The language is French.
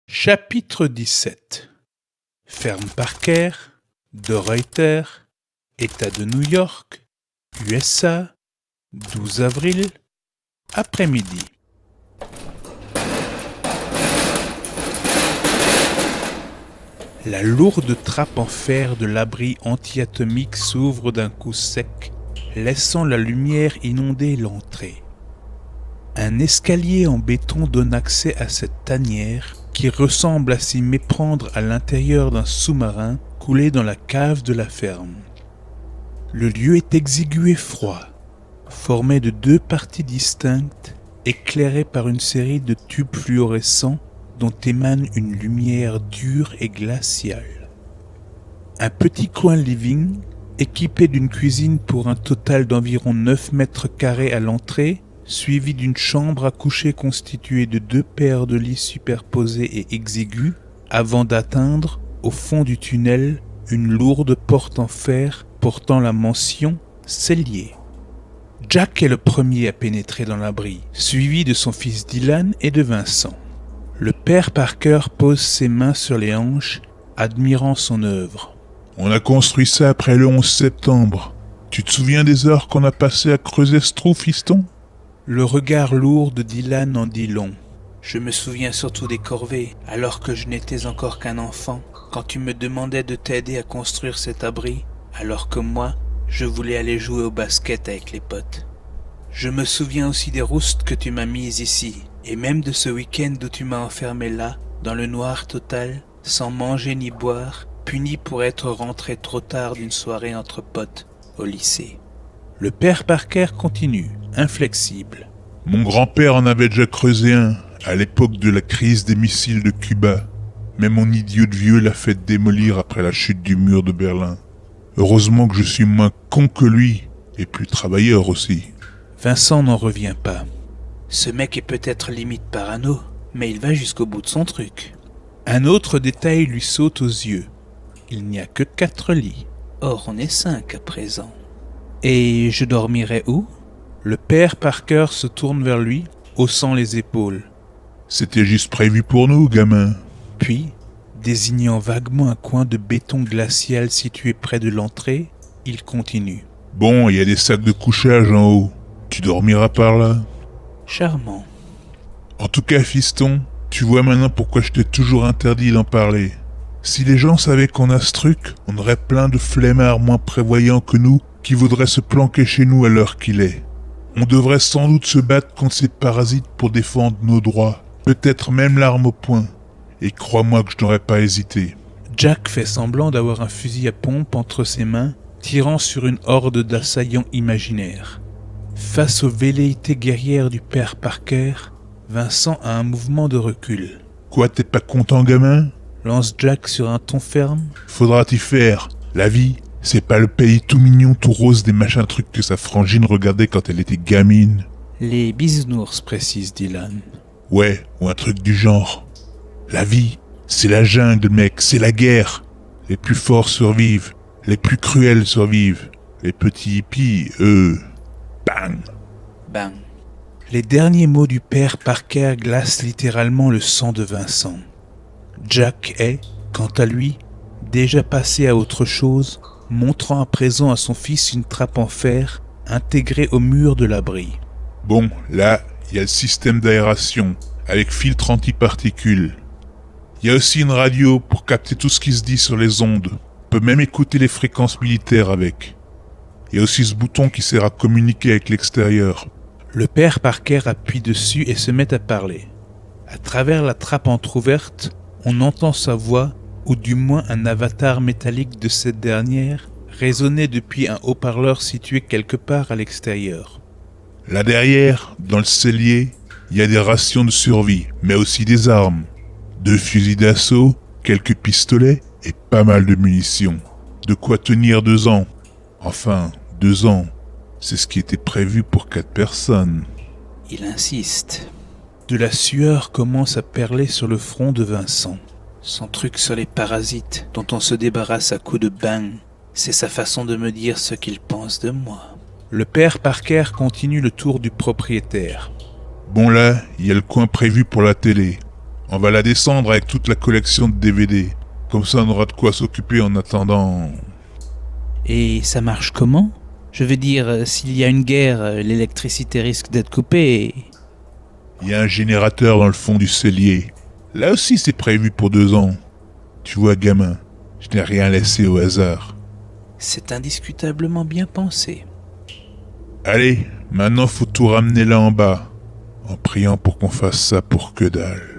Chapitre 17 Ferme Parker, de Reuter, État de New York, USA, 12 avril, après-midi. La lourde trappe en fer de l'abri anti-atomique s'ouvre d'un coup sec, laissant la lumière inonder l'entrée. Un escalier en béton donne accès à cette tanière qui ressemble à s'y méprendre à l'intérieur d'un sous-marin coulé dans la cave de la ferme. Le lieu est exigu et froid, formé de deux parties distinctes, éclairées par une série de tubes fluorescents dont émane une lumière dure et glaciale. Un petit coin living, équipé d'une cuisine pour un total d'environ 9 mètres carrés à l'entrée, suivi d'une chambre à coucher constituée de 2 paires de lits superposés et exigus, avant d'atteindre, au fond du tunnel, une lourde porte en fer portant la mention « Cellier ». Jack est le premier à pénétrer dans l'abri, suivi de son fils Dylan et de Vincent. Le père Parker pose ses mains sur les hanches, admirant son œuvre. « On a construit ça après le 11 septembre. Tu te souviens des heures qu'on a passées à creuser ce trou, fiston ?» Le regard lourd de Dylan en dit long. Je me souviens surtout des corvées, alors que je n'étais encore qu'un enfant, quand tu me demandais de t'aider à construire cet abri, alors que moi, je voulais aller jouer au basket avec les potes. Je me souviens aussi des roustes que tu m'as mises ici, et même de ce week-end où tu m'as enfermé là, dans le noir total, sans manger ni boire, puni pour être rentré trop tard d'une soirée entre potes au lycée. Le père Parker continue, inflexible. « Mon grand-père en avait déjà creusé un, à l'époque de la crise des missiles de Cuba. Mais mon idiot de vieux l'a fait démolir après la chute du mur de Berlin. Heureusement que je suis moins con que lui, et plus travailleur aussi. » Vincent n'en revient pas. Ce mec est peut-être limite parano, mais il va jusqu'au bout de son truc. Un autre détail lui saute aux yeux. Il n'y a que 4 lits. Or, on est 5 à présent. Et je dormirai où ? Le père Parker se tourne vers lui, haussant les épaules. « C'était juste prévu pour nous, gamin. » Puis, désignant vaguement un coin de béton glacial situé près de l'entrée, il continue. « Bon, il y a des sacs de couchage en haut. Tu dormiras par là. » Charmant. « En tout cas, fiston, tu vois maintenant pourquoi je t'ai toujours interdit d'en parler. Si les gens savaient qu'on a ce truc, on aurait plein de flemmards moins prévoyants que nous qui voudraient se planquer chez nous à l'heure qu'il est. On devrait sans doute se battre contre ces parasites pour défendre nos droits, peut-être même l'arme au poing. Et crois-moi que je n'aurais pas hésité. » Jack fait semblant d'avoir un fusil à pompe entre ses mains, tirant sur une horde d'assaillants imaginaires. Face aux velléités guerrières du père Parker, Vincent a un mouvement de recul. « Quoi, t'es pas content, gamin ?» lance Jack sur un ton ferme. « Faudra t'y faire. La vie, c'est pas le pays tout mignon, tout rose des machins trucs que sa frangine regardait quand elle était gamine. » Les bisounours, précise Dylan. « Ouais, ou un truc du genre. La vie, c'est la jungle, mec, c'est la guerre. Les plus forts survivent, les plus cruels survivent. Les petits hippies, eux, bang !» Bang. Les derniers mots du père Parker glacent littéralement le sang de Vincent. Jack est, quant à lui, déjà passé à autre chose, montrant à présent à son fils une trappe en fer intégrée au mur de l'abri. « Bon, là, il y a le système d'aération, avec filtre antiparticules. Il y a aussi une radio pour capter tout ce qui se dit sur les ondes. On peut même écouter les fréquences militaires avec. Il y a aussi ce bouton qui sert à communiquer avec l'extérieur. » Le père Parker appuie dessus et se met à parler. À travers la trappe entr'ouverte, on entend sa voix, ou du moins un avatar métallique de cette dernière, résonner depuis un haut-parleur situé quelque part à l'extérieur. « Là derrière, dans le cellier, il y a des rations de survie, mais aussi des armes. 2 fusils d'assaut, quelques pistolets et pas mal de munitions. De quoi tenir 2 ans. Enfin, 2 ans. C'est ce qui était prévu pour 4 personnes. » Il insiste. De la sueur commence à perler sur le front de Vincent. Son truc sur les parasites, dont on se débarrasse à coups de bang, c'est sa façon de me dire ce qu'il pense de moi. Le père Parker continue le tour du propriétaire. « Bon là, il y a le coin prévu pour la télé. On va la descendre avec toute la collection de DVD. Comme ça, on aura de quoi s'occuper en attendant. Et ça marche comment? Je veux dire, s'il y a une guerre, l'électricité risque d'être coupée. Il y a un générateur dans le fond du cellier. Là aussi, c'est prévu pour 2 ans. Tu vois, gamin, je n'ai rien laissé au hasard. C'est indiscutablement bien pensé. Allez, maintenant faut tout ramener là en bas. En priant pour qu'on fasse ça pour que dalle.